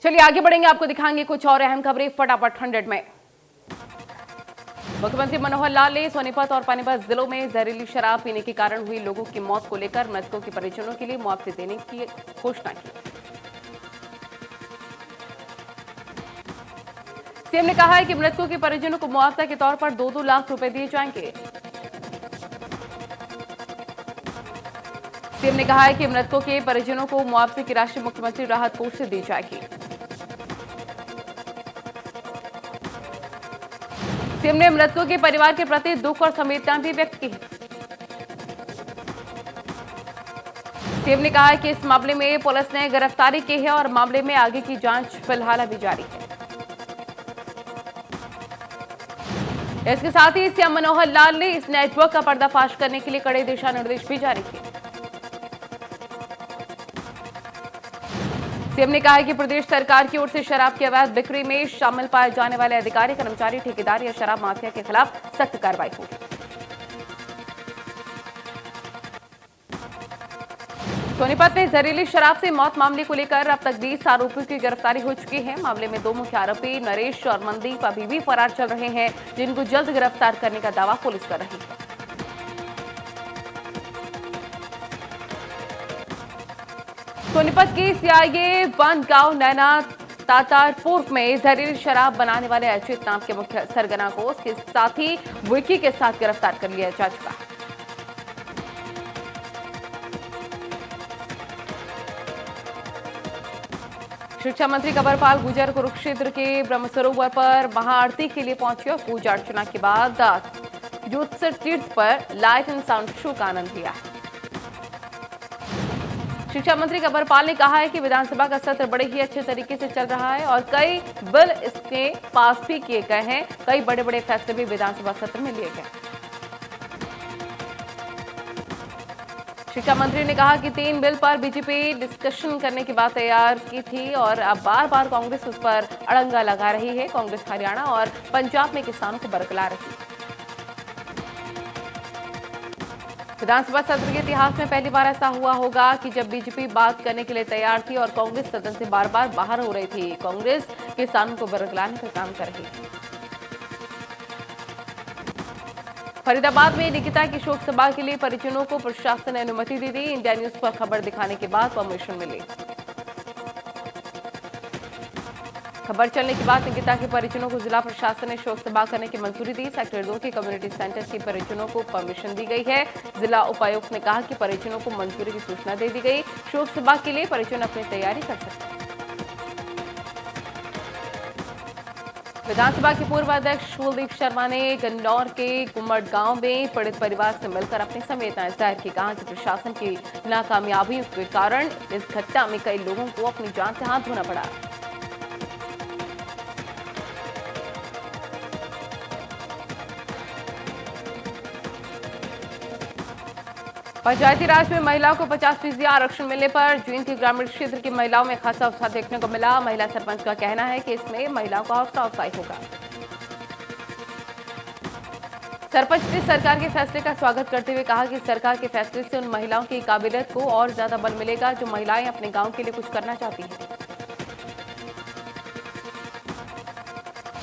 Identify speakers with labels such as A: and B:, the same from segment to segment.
A: चलिए आगे बढ़ेंगे, आपको दिखाएंगे कुछ और अहम खबरें फटाफट 100 में। मुख्यमंत्री मनोहर लाल ने सोनीपत और पानीपत जिलों में जहरीली शराब पीने के कारण हुई लोगों की मौत को लेकर मृतकों के परिजनों के लिए मुआवजे देने की घोषणा की। सीएम ने कहा है कि मृतकों के परिजनों को मुआवजा के तौर पर 2-2 लाख रुपए दिए जाएंगे। सीएम ने कहा है कि मृतकों के परिजनों को मुआवजे की राशि मुख्यमंत्री राहत कोष से दी जाएगी। सीएम ने मृतकों के परिवार के प्रति दुख और संवेदना भी व्यक्त की। सीएम ने कहा है कि इस मामले में पुलिस ने गिरफ्तारी की है और मामले में आगे की जांच फिलहाल अभी जारी है। इसके साथ ही सीएम मनोहर लाल ने इस नेटवर्क का पर्दाफाश करने के लिए कड़े दिशा निर्देश भी जारी किए। सीएम ने कहा है कि प्रदेश सरकार की ओर से शराब की अवैध बिक्री में शामिल पाए जाने वाले अधिकारी, कर्मचारी, ठेकेदार या शराब माफिया के खिलाफ सख्त कार्रवाई होगी। सोनीपत में जहरीली शराब से मौत मामले को लेकर अब तक 20 आरोपियों की गिरफ्तारी हो चुकी है। मामले में 2 मुख्य आरोपी नरेश और मनदीप अभी भी फरार चल रहे हैं, जिनको जल्द गिरफ्तार करने का दावा पुलिस कर रही है। सोनीपत के सीआईए वन गांव नैना तातारपुर में जहरीली शराब बनाने वाले अजित नाम के मुख्य सरगना को उसके साथी विकी के साथ गिरफ्तार कर लिया जा चुका है। शिक्षा मंत्री कंवरपाल गुर्जर कुरुक्षेत्र के ब्रह्म सरोवर पर महाआरती के लिए पहुंचे और पूजा अर्चना के बाद ज्योतिषर तीर्थ पर लाइट एंड साउंड शो का आनंद लिया। शिक्षा मंत्री कंवरपाल ने कहा है कि विधानसभा का सत्र बड़े ही अच्छे तरीके से चल रहा है और कई बिल इसके पास भी किए गए हैं। कई बड़े बड़े फैसले भी विधानसभा सत्र में लिए गए। शिक्षा मंत्री ने कहा कि 3 बिल पर बीजेपी डिस्कशन करने की बात तैयार की थी और अब बार बार कांग्रेस उस पर अड़ंगा लगा रही है। कांग्रेस हरियाणा और पंजाब में किसानों को बरगला रही है। विधानसभा सत्र के इतिहास में पहली बार ऐसा हुआ होगा कि जब बीजेपी बात करने के लिए तैयार थी और कांग्रेस सदन से बार बार बाहर हो रही थी। कांग्रेस किसानों को बरगलाने का काम कर रही है। फरीदाबाद में निकिता की शोक सभा के लिए परिजनों को प्रशासन ने अनुमति दे दी। इंडिया न्यूज पर खबर दिखाने के बाद परमिशन मिली। खबर चलने के बाद निकिता के परिजनों को जिला प्रशासन ने शोक सभा करने की मंजूरी दी। सेक्टर 2 के कम्युनिटी सेंटर के परिजनों को परमिशन दी गई है। जिला उपायुक्त ने कहा कि परिजनों को मंजूरी की सूचना दे दी गई। शोक सभा के लिए परिजन अपनी तैयारी कर सकते हैं। विधानसभा के पूर्व अध्यक्ष कुलदीप शर्मा ने गन्नौर के गुम्मट गांव में पीड़ित परिवार से मिलकर अपनी संवेदनाएं जाहिर की। कहा कि प्रशासन की नाकामयाबी के कारण इस घटना में कई लोगों को अपनी जान से हाथ धोना पड़ा। पंचायती राज में महिलाओं को 50% आरक्षण मिलने पर जींद के ग्रामीण क्षेत्र की महिलाओं में खासा उत्साह देखने को मिला। महिला सरपंच का कहना है कि इसमें महिलाओं का हौसला अफजाई होगा। सरपंच ने सरकार के फैसले का स्वागत करते हुए कहा कि सरकार के फैसले से उन महिलाओं की काबिलियत को और ज्यादा बल मिलेगा जो महिलाएं अपने गांव के लिए कुछ करना चाहती हैं।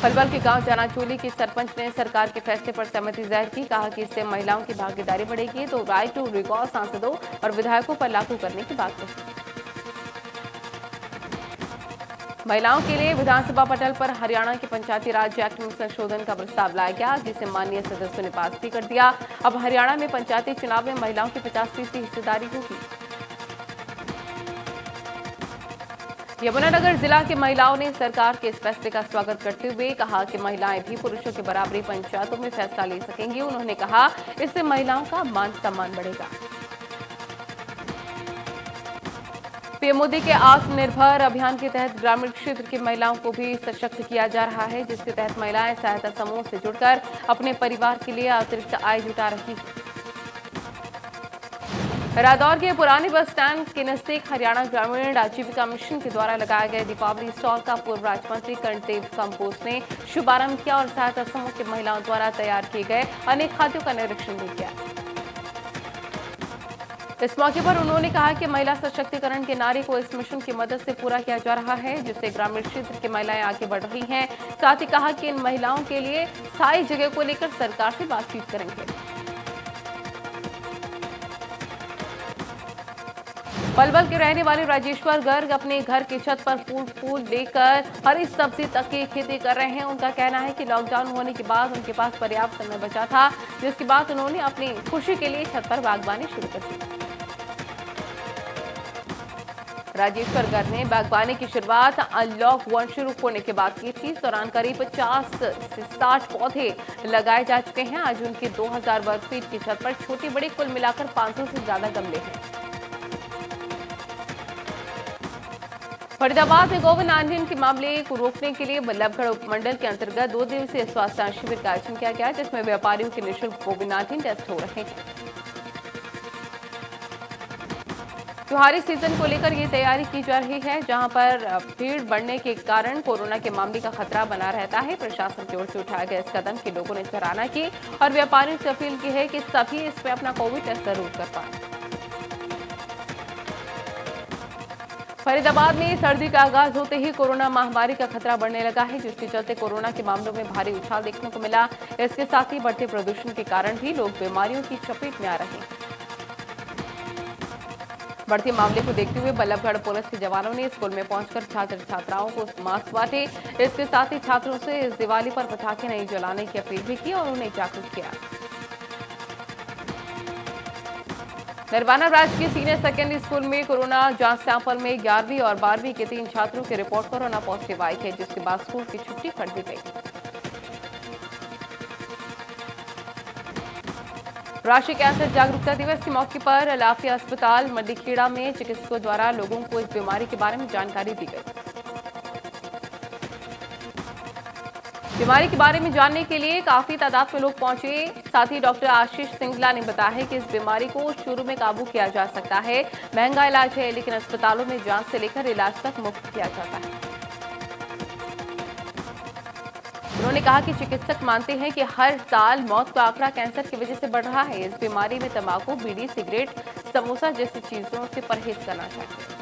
A: पलवल के गांव चनाचोली की सरपंच ने सरकार के फैसले पर सहमति जाहिर की। कहा कि इससे महिलाओं की भागीदारी बढ़ेगी तो राइट टू रिकॉल सांसदों और विधायकों पर लागू करने की बात कही। महिलाओं के लिए विधानसभा पटल पर हरियाणा के पंचायती राज एक्ट में संशोधन का प्रस्ताव लाया गया, जिसे माननीय सदस्यों ने पास भी कर दिया। अब हरियाणा में पंचायती चुनाव में महिलाओं की 50% हिस्सेदारी होगी। यमुनानगर जिला की महिलाओं ने सरकार के इस फैसले का स्वागत करते हुए कहा कि महिलाएं भी पुरुषों के बराबरी पंचायतों में फैसला ले सकेंगी। उन्होंने कहा इससे महिलाओं का मान सम्मान बढ़ेगा। पीएम मोदी के आत्मनिर्भर अभियान के तहत ग्रामीण क्षेत्र की महिलाओं को भी सशक्त किया जा रहा है, जिसके तहत महिलाएं सहायता समूह से जुड़कर अपने परिवार के लिए अतिरिक्त आय जुटा रही है। रादौर के पुराने बस स्टैंड के नजदीक हरियाणा ग्रामीण आजीविका मिशन के द्वारा लगाए गए दीपावली स्टॉल का पूर्व राज्य मंत्री कर्णदेव कंबोज ने शुभारंभ किया और सहायता समूह की महिलाओं द्वारा तैयार किए गए अनेक खाद्यों का निरीक्षण भी किया। इस मौके पर उन्होंने कहा कि महिला सशक्तिकरण के नारे को इस मिशन की मदद से पूरा किया जा रहा है, जिससे ग्रामीण क्षेत्र की महिलाएं आगे बढ़ रही हैं। साथ ही कहा कि इन महिलाओं के लिए स्थायी जगह को लेकर सरकार से बातचीत करेंगे। पलवल के रहने वाले राजेश्वर गर्ग अपने घर की छत पर फूल लेकर हरी सब्जी तक की खेती कर रहे हैं। उनका कहना है कि लॉकडाउन होने के बाद उनके पास पर्याप्त समय बचा था, जिसके बाद उन्होंने अपनी खुशी के लिए छत पर बागवानी शुरू कर दी। राजेश्वर गर्ग ने बागवानी की शुरुआत अनलॉक 1 शुरू होने के बाद की थी। इस दौरान करीब 50 से 60 पौधे लगाए जा चुके हैं। आज उनकी 2000 वर्ग फीट की छत पर छोटी बड़ी कुल मिलाकर 500 से ज्यादा गमले हैं। फरीदाबाद में कोविड-19 के मामले को रोकने के लिए बल्लभगढ़ उपमंडल के अंतर्गत 2 दिवसीय स्वास्थ्य शिविर का आयोजन किया गया, जिसमें व्यापारियों के निःशुल्क कोविड-19 टेस्ट हो रहे हैं। त्योहारी सीजन को लेकर ये तैयारी की जा रही है, जहां पर भीड़ बढ़ने के कारण कोरोना के मामले का खतरा बना रहता है। प्रशासन की ओर से उठाया गया इस कदम की लोगों ने सराहना की और व्यापारियों से अपील की है कि सभी इस पर अपना कोविड टेस्ट जरूर कर पाएं। फरीदाबाद में सर्दी का आगाज होते ही कोरोना महामारी का खतरा बढ़ने लगा है, जिसके चलते कोरोना के मामलों में भारी उछाल देखने को मिला। इसके साथ ही बढ़ते प्रदूषण के कारण भी लोग बीमारियों की चपेट में आ रहे हैं। बढ़ते मामले को देखते हुए बल्लभगढ़ पुलिस के जवानों ने स्कूल में पहुंचकर छात्र छात्राओं को मास्क बांटे। इसके साथ ही छात्रों से इस दिवाली पर पटाखे नहीं जलाने की अपील भी की और उन्हें जागरूक किया। नरवाना राजकीय सीनियर सेकेंडरी स्कूल में कोरोना जांच सैंपल में 11वीं और 12वीं के 3 छात्रों की रिपोर्ट कोरोना पॉजिटिव आई है, जिसके बाद स्कूल की छुट्टी कर दी गई। राष्ट्रीय कैंसर जागरूकता दिवस के मौके पर लाफिया अस्पताल मंडीखेड़ा में चिकित्सकों द्वारा लोगों को इस बीमारी के बारे में जानकारी दी गई। बीमारी के बारे में जानने के लिए काफी तादाद में लोग पहुंचे। साथ ही डॉक्टर आशीष सिंगला ने बताया है कि इस बीमारी को शुरू में काबू किया जा सकता है। महंगा इलाज है, लेकिन अस्पतालों में जांच से लेकर इलाज तक मुफ्त किया जाता है। उन्होंने कहा कि चिकित्सक मानते हैं कि हर साल मौत का आंकड़ा कैंसर की वजह से बढ़ रहा है। इस बीमारी में तंबाकू, बीड़ी, सिगरेट, समोसा जैसी चीजों से परहेज करना चाहिए।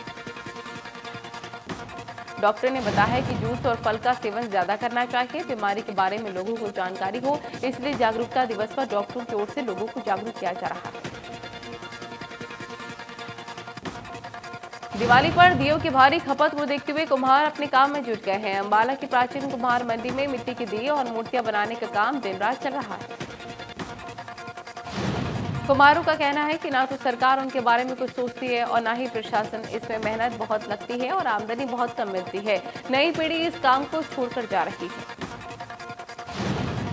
A: डॉक्टर ने बताया है कि जूस और फल का सेवन ज्यादा करना चाहिए। बीमारी के बारे में लोगों को जानकारी हो, इसलिए जागरूकता दिवस पर डॉक्टरों की ओर से लोगों को जागरूक किया जा रहा है। दिवाली पर दियों की भारी खपत को देखते हुए कुम्हार अपने काम में जुट गए हैं। अंबाला की प्राचीन कुम्हार मंडी में मिट्टी के दिए और मूर्तियां बनाने का काम दिन रात चल रहा है। कुम्हारों का कहना है कि ना तो सरकार उनके बारे में कुछ सोचती है और ना ही प्रशासन। इसमें मेहनत बहुत लगती है और आमदनी बहुत कम मिलती है। नई पीढ़ी इस काम को छोड़कर जा रही है।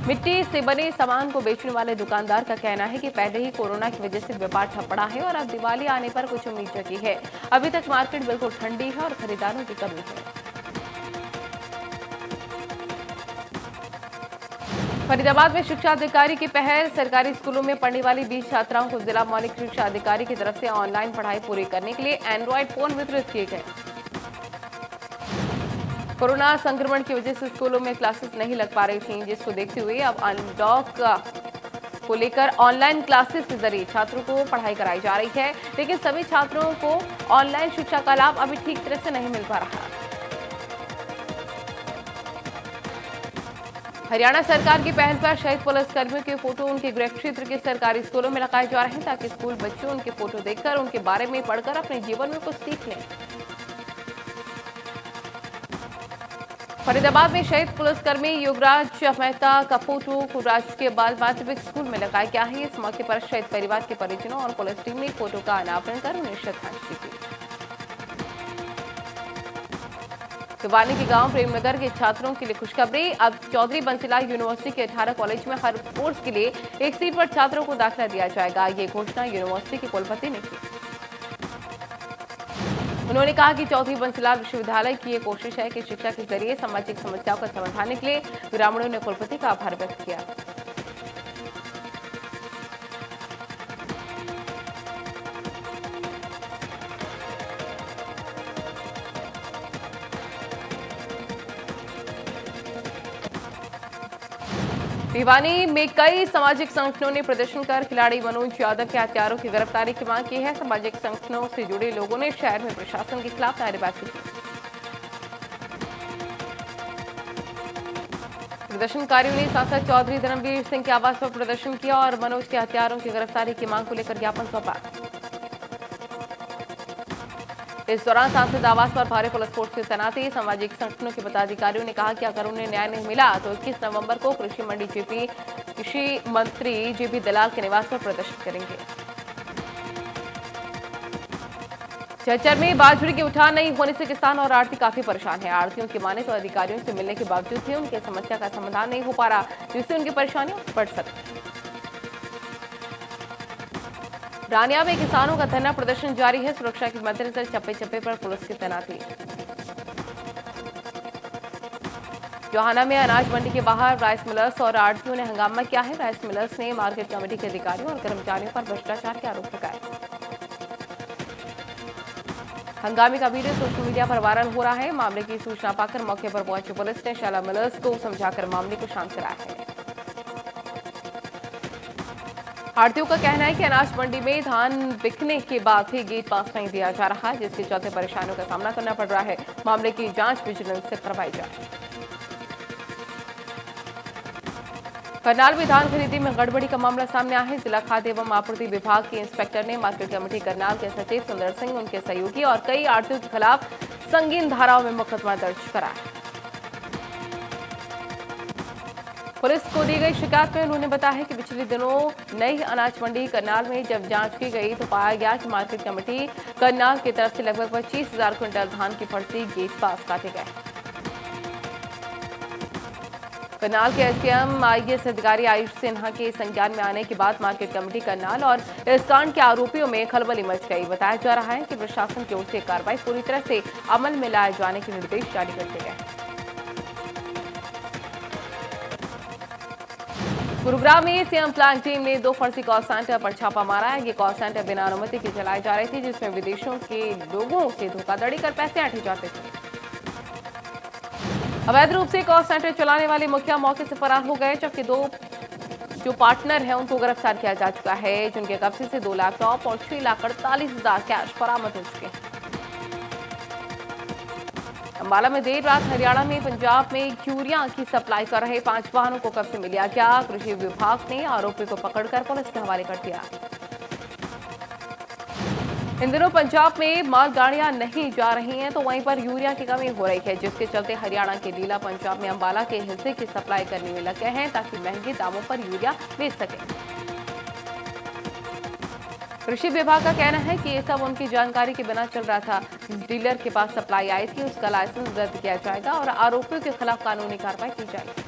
A: मिट्टी से बने सामान को बेचने वाले दुकानदार का कहना है कि पहले ही कोरोना की वजह से व्यापार ठप पड़ा है और अब दिवाली आने पर कुछ उम्मीद जगी है। अभी तक मार्केट बिल्कुल ठंडी है और खरीदारों की कमी है। फरीदाबाद में शिक्षा अधिकारी की पहल। सरकारी स्कूलों में पढ़ने वाली 20 छात्राओं को जिला मौलिक शिक्षा अधिकारी की तरफ से ऑनलाइन पढ़ाई पूरी करने के लिए एंड्रॉइड फोन वितरित किए गए। कोरोना संक्रमण की वजह से स्कूलों में क्लासेस नहीं लग पा रही थीं, जिसको देखते हुए अब अनलॉक को लेकर ऑनलाइन क्लासेस के जरिए छात्रों को पढ़ाई कराई जा रही है। लेकिन सभी छात्रों को ऑनलाइन शिक्षा का लाभ अभी ठीक तरह से नहीं मिल पा रहा। हरियाणा सरकार की पहल पर शहीद पुलिसकर्मियों के फोटो उनके गृह क्षेत्र के सरकारी स्कूलों में लगाए जा रहे हैं, ताकि स्कूल बच्चे उनके फोटो देखकर उनके बारे में पढ़कर अपने जीवन में कुछ सीख लें। फरीदाबाद में शहीद पुलिसकर्मी युवराज मेहता का फोटो को राजकीय बाल माध्यमिक स्कूल में लगाया गया है। इस मौके पर शहीद परिवार के परिजनों और पुलिस टीम ने फोटो का अनावरण कर उन्हें श्रद्धांजलि दी। सिवानी के गांव प्रेमनगर के छात्रों के लिए खुशखबरी। अब चौधरी बंसीला यूनिवर्सिटी के 18 कॉलेज में हर कोर्स के लिए एक सीट पर छात्रों को दाखिला दिया जाएगा। ये घोषणा यूनिवर्सिटी के कुलपति ने की। उन्होंने कहा कि चौधरी बंसीलाल विश्वविद्यालय की ये कोशिश है कि शिक्षा के जरिए सामाजिक समस्याओं का समाधान के लिए ग्रामीणों ने कुलपति का आभार व्यक्त किया। भिवानी में कई सामाजिक संगठनों ने प्रदर्शन कर खिलाड़ी मनोज यादव के हत्यारों की गिरफ्तारी की मांग की है। सामाजिक संगठनों से जुड़े लोगों ने शहर में प्रशासन के खिलाफ नारेबाजी की। प्रदर्शनकारियों ने सांसद चौधरी धर्मवीर सिंह के आवास पर प्रदर्शन किया और मनोज के हत्यारों की गिरफ्तारी की मांग को लेकर ज्ञापन सौंपा। इस दौरान सांसद आवास पर भारी पुलिस फोर्स की तैनाती। सामाजिक संगठनों के पदाधिकारियों ने कहा कि अगर उन्हें न्याय नहीं मिला तो 21 नवंबर को कृषि मंत्री जेपी दलाल के निवास पर प्रदर्शन करेंगे। चच्चर में बाजरे की उठान नहीं होने से किसान और आढ़ती काफी परेशान है। आढ़तियों की माने तो अधिकारियों से मिलने के बावजूद भी उनकी समस्या का समाधान नहीं हो पा रहा, जिससे उनकी परेशानियां बढ़ सकती। रानिया में किसानों का धरना प्रदर्शन जारी है। सुरक्षा के मद्देनजर चप्पे चप्पे पर पुलिस की तैनाती। जोहाना में अनाज मंडी के बाहर राइस मिलर्स और आढ़तियों ने हंगामा किया है। राइस मिलर्स ने मार्केट कमेटी के अधिकारियों और कर्मचारियों पर भ्रष्टाचार के आरोप लगाए। हंगामे का वीडियो सोशल मीडिया पर वायरल हो रहा है। मामले की सूचना पाकर मौके पर पहुंची पुलिस ने शाला मिलर्स को समझाकर मामले को शांत कराया है। आढ़तियों का कहना है कि अनाज मंडी में धान बिकने के बाद भी गेट पास नहीं दिया जा रहा, जिसके चलते परेशानियों का सामना करना पड़ रहा है। मामले की जांच विजिलेंस से करवाई जाए। करनाल में धान खरीदी में गड़बड़ी का मामला सामने आया है। जिला खाद्य एवं आपूर्ति विभाग के इंस्पेक्टर ने मार्केट कमेटी करनाल के सचिव सुंदर सिंह, उनके सहयोगी और कई आढ़तियों के खिलाफ संगीन धाराओं में मुकदमा दर्ज कराया। पुलिस को दी गई शिकायत में उन्होंने बताया कि पिछले दिनों नई अनाज मंडी करनाल में जब जांच की गई तो पाया गया कि मार्केट कमेटी करनाल की तरफ से लगभग 25,000 क्विंटल धान की फर्जी गेट पास काटे गए। करनाल के एसडीएम आईएएस अधिकारी आयुष सिन्हा के संज्ञान में आने के बाद मार्केट कमेटी करनाल और इस कांड के आरोपियों में खलबली मच गई। बताया जा रहा है कि प्रशासन की ओर से कार्रवाई पूरी तरह से अमल में लाए जाने के निर्देश जारी कर दिए गए। गुरुग्राम में सीएम प्लान टीम ने 2 फर्जी कॉल सेंटर पर छापा मारा है। ये कॉल सेंटर बिना अनुमति के चलाए जा रहे थे, जिसमें विदेशों के लोगों से धोखाधड़ी कर पैसे ऐंठे जाते थे। अवैध रूप से कॉल सेंटर चलाने वाले मुखिया मौके से फरार हो गए, जबकि 2 जो पार्टनर हैं उनको गिरफ्तार किया जा चुका है, जिनके कब्जे से 2 लैपटॉप और 6,48,000 कैश बरामद हो चुके हैं। अंबाला में देर रात हरियाणा में पंजाब में यूरिया की सप्लाई कर रहे 5 वाहनों को कब्जे में लिया गया। कृषि विभाग ने आरोपी को पकड़कर पुलिस के हवाले कर दिया। इन दिनों पंजाब में मालगाड़ियां नहीं जा रही हैं, तो वहीं पर यूरिया की कमी हो रही है, जिसके चलते हरियाणा के डीलर पंजाब में अंबाला के हिस्से की सप्लाई करने में लगे हैं, ताकि महंगे दामों पर यूरिया बेच सकें। कृषि विभाग का कहना है कि ये सब उनकी जानकारी के बिना चल रहा था। जिस डीलर के पास सप्लाई आई थी उसका लाइसेंस रद्द किया जाएगा और आरोपियों के खिलाफ कानूनी कार्रवाई की जाएगी।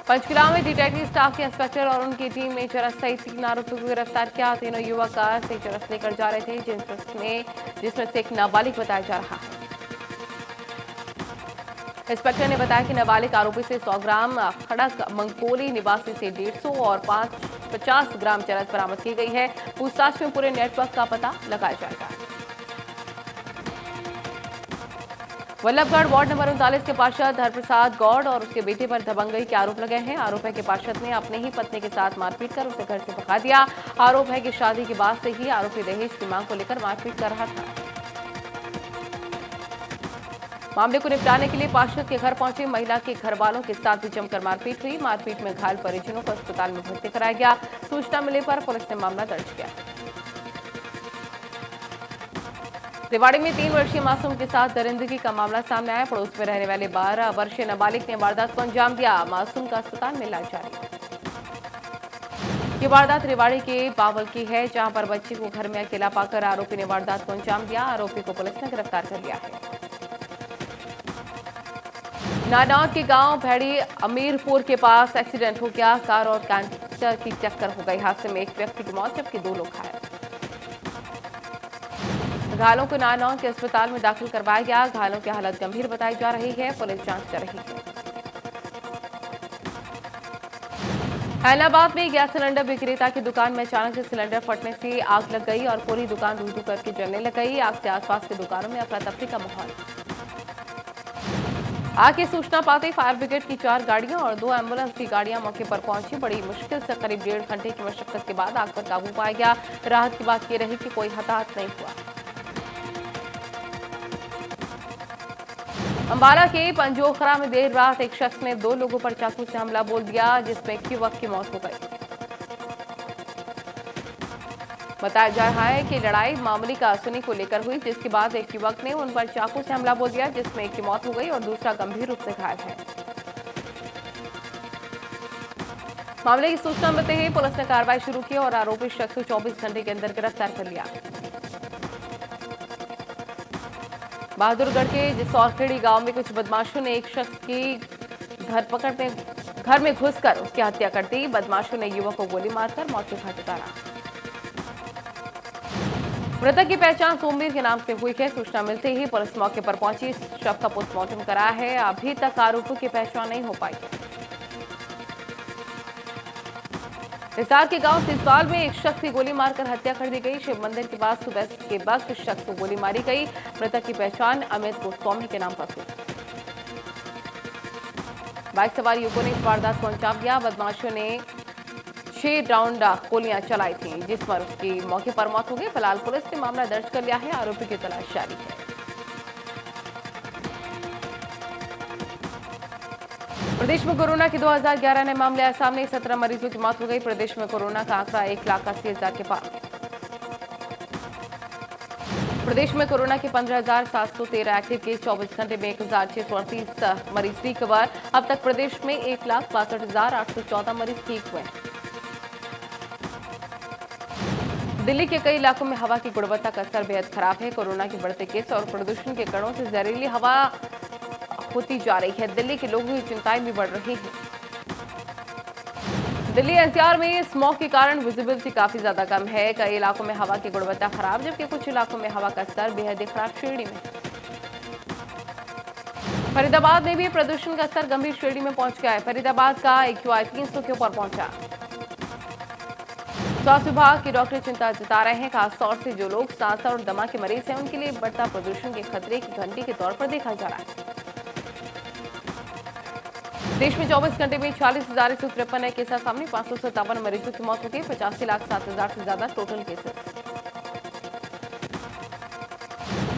A: पंचकुला में डिटेक्टिव स्टाफ के इंस्पेक्टर और उनकी टीम ने चरस सहित 3 आरोपियों को गिरफ्तार किया। तीनों युवक कार से चरस लेकर जा रहे थे, जिसमें से एक नाबालिग बताया जा रहा है। इंस्पेक्टर ने बताया कि नाबालिग आरोपी से 100 ग्राम खड़क मंकोली निवासी से 150 और 50 ग्राम चरस बरामद की गई है। पूछताछ में पूरे नेटवर्क का पता लगाया जाएगा। वल्लभगढ़ वार्ड नंबर 39 के पार्षद हरप्रसाद गौड़ और उसके बेटे पर दबंगई के आरोप लगे हैं। आरोप है कि पार्षद ने अपने ही पत्नी के साथ मारपीट कर उसे घर से भगा दिया। आरोप है कि शादी के बाद से ही आरोपी दहेज की मांग को लेकर मारपीट कर रहा था। मामले को निपटाने के लिए पार्षद के घर पहुंचे महिला के घर वालों के साथ भी जमकर मारपीट हुई। मारपीट में घायल परिजनों को अस्पताल में भर्ती कराया गया। सूचना मिलने पर पुलिस ने मामला दर्ज किया। रेवाड़ी में 3 वर्षीय मासूम के साथ दरिंदगी का मामला सामने आया। पड़ोस में रहने वाले 12 वर्षीय नाबालिग ने वारदात को अंजाम दिया। मासूम का अस्पताल में इलाज जारी है। ये वारदात रेवाड़ी के बावल की है, जहां पर बच्चे को घर में अकेला पाकर आरोपी ने वारदात को अंजाम दिया। आरोपी को पुलिस ने गिरफ्तार कर लिया है। नानौद के गांव भैड़ी अमीरपुर के पास एक्सीडेंट हो गया। कार और कैंटर की टक्कर हो गई। हादसे में एक व्यक्ति की मौत जबकि 2 लोग घायल। घायलों को नानौद के अस्पताल में दाखिल करवाया गया। घायलों की हालत गंभीर बताई जा रही है। पुलिस जांच कर रही है। हैदराबाद में गैस सिलेंडर विक्रेता की दुकान में अचानक से सिलेंडर फटने से आग लग गई और पूरी दुकान धू-धू करके जलने लग गई। आग से आसपास की दुकानों में अफरा तफरी का माहौल। आग की सूचना पाते फायर ब्रिगेड की 4 गाड़ियां और 2 एम्बुलेंस की गाड़ियां मौके पर पहुंची। बड़ी मुश्किल से करीब 1.5 घंटे की मशक्कत के बाद आग पर काबू पाया गया। राहत की बात यह रही कि कोई हताहत नहीं हुआ। अंबाला के पंजोखरा में देर रात एक शख्स ने 2 लोगों पर चाकू से हमला बोल दिया, जिसमें एक युवक की मौत हो गई। बताया जा रहा है कि लड़ाई मामूली कारतूनी को लेकर हुई, जिसके बाद एक युवक ने उन पर चाकू से हमला बोल दिया, जिसमें एक की मौत हो गई और दूसरा गंभीर रूप से घायल है। मामले की सूचना मिलते ही पुलिस ने कार्रवाई शुरू की और आरोपी शख्स को 24 घंटे के अंदर गिरफ्तार कर लिया। बहादुरगढ़ के जिसौरखेड़ी गांव में कुछ बदमाशों ने एक शख्स की घर में घुसकर उसकी हत्या कर दी। बदमाशों ने युवक को गोली मारकर मौत के घाट उतारा। मृतक की पहचान सोमवीर के नाम से हुई है। सूचना मिलते ही पुलिस मौके पर पहुंची, शव का पोस्टमार्टम कराया है। अभी तक आरोपियों की पहचान नहीं हो पाई। हिसार के गांव सिसवाल में एक शख्स की गोली मारकर हत्या कर दी गई। शिव मंदिर के पास सुबह के वक्त शख्स को गोली मारी गई। मृतक की पहचान अमित गोस्वामी के नाम पर हुई। बाइक सवार युवकों ने इस वारदात को अंजाम दिया। बदमाशों ने 6 राउंड गोलियां चलाई थी, जिस पर उसकी मौके पर मौत हो गई। फिलहाल पुलिस ने मामला दर्ज कर लिया है। आरोपी की तलाश जारी है। प्रदेश में कोरोना के 2011 नए मामले आए सामने। 17 मरीजों की मौत हो गई। प्रदेश में कोरोना का आंकड़ा 1,80,000 के पार। प्रदेश में कोरोना के 15,713 एक्टिव केस। 24 घंटे में 1,638 मरीज रिकवर। अब तक प्रदेश में 1,62,814 मरीज ठीक हुए। दिल्ली के कई इलाकों में हवा की गुणवत्ता का स्तर बेहद खराब है। कोरोना के बढ़ते केस और प्रदूषण के कणों से जहरीली हवा होती जा रही है। दिल्ली के लोगों की चिंताएं भी बढ़ रही हैं। दिल्ली एनसीआर में स्मॉग के कारण विजिबिलिटी काफी ज्यादा कम है। कई इलाकों में हवा की गुणवत्ता खराब, जबकि कुछ इलाकों में हवा का स्तर बेहद खराब श्रेणी में। फरीदाबाद में भी प्रदूषण का स्तर गंभीर श्रेणी में पहुंच गया है। फरीदाबाद का AQI 300 के ऊपर पहुंचा। स्वास्थ्य विभाग के डॉक्टर चिंता जता रहे हैं, खासतौर से जो लोग सांस और दमा के मरीज हैं, उनके लिए बढ़ता प्रदूषण के खतरे की घंटी के तौर पर देखा जा रहा है। देश में 24 घंटे में 40,153 नए केस सामने। 557 मरीजों की मौत हो गई। 85,07,000 से ज्यादा टोटल केसेस।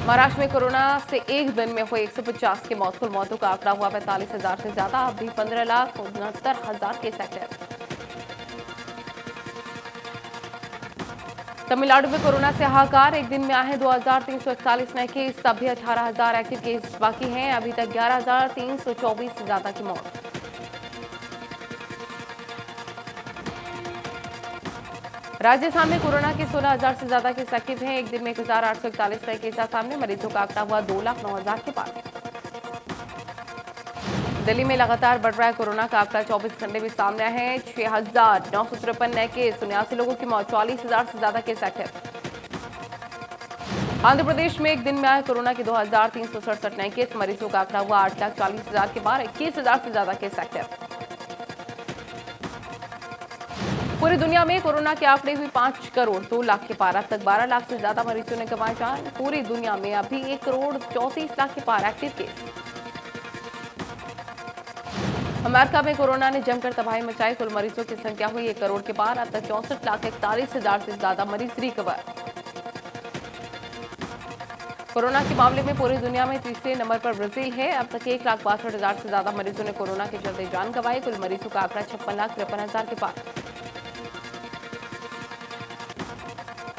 A: महाराष्ट्र में कोरोना से एक दिन में हुए 150 की मौत। कुल मौतों का आंकड़ा हुआ 45,000 से ज्यादा। अब भी 15,69,000 केस एक्टिव। तमिलनाडु में कोरोना से हाहाकार। एक दिन में आए 2,341 नए केस। अभी 18,000 एक्टिव केस बाकी हैं। अभी तक 11,324 से ज्यादा की मौत। राजस्थान में कोरोना के 16,000 से ज्यादा केस एक्टिव हैं। एक दिन में 1,841 नए केस सामने। मरीजों का आंकड़ा हुआ 2,09,000 के पार। दिल्ली में लगातार बढ़ रहा है कोरोना का आंकड़ा। 24 घंटे में सामने आए हैं 6,953 नए केस। 79 लोगों की मौत। 44,000 से ज्यादा केस एक्टिव। आंध्र प्रदेश में एक दिन में आए कोरोना के 2,367 नए केस। मरीजों का आंकड़ा हुआ 8,40,000 के पार। 21,000 से ज्यादा केस एक्टिव। पूरी दुनिया में कोरोना के आंकड़े हुए 5 करोड़ 2 लाख के पार। अब तक 12 लाख से ज्यादा मरीजों ने गंवाई जान। पूरी दुनिया में अभी 1 करोड़ 34 लाख के पार एक्टिव केस। अमेरिका में कोरोना ने जमकर तबाही मचाई। कुल मरीजों की संख्या हुई 1 करोड़ के पार। अब तक 64,41,000 से ज्यादा मरीज रिकवर। कोरोना के मामले में पूरी दुनिया में तीसरे नंबर पर ब्राजील है। अब तक 1,62,000 से ज्यादा मरीजों ने कोरोना के चलते जान गंवाई। कुल मरीजों का आंकड़ा 56,53,000 के पार।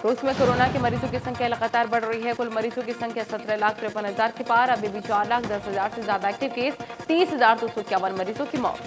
A: रूस में कोरोना के मरीजों की संख्या लगातार बढ़ रही है। कुल मरीजों की संख्या 17,53,000 के पार। अभी भी 4,10,000 से ज्यादा एक्टिव केस। 30,251 मरीजों की मौत।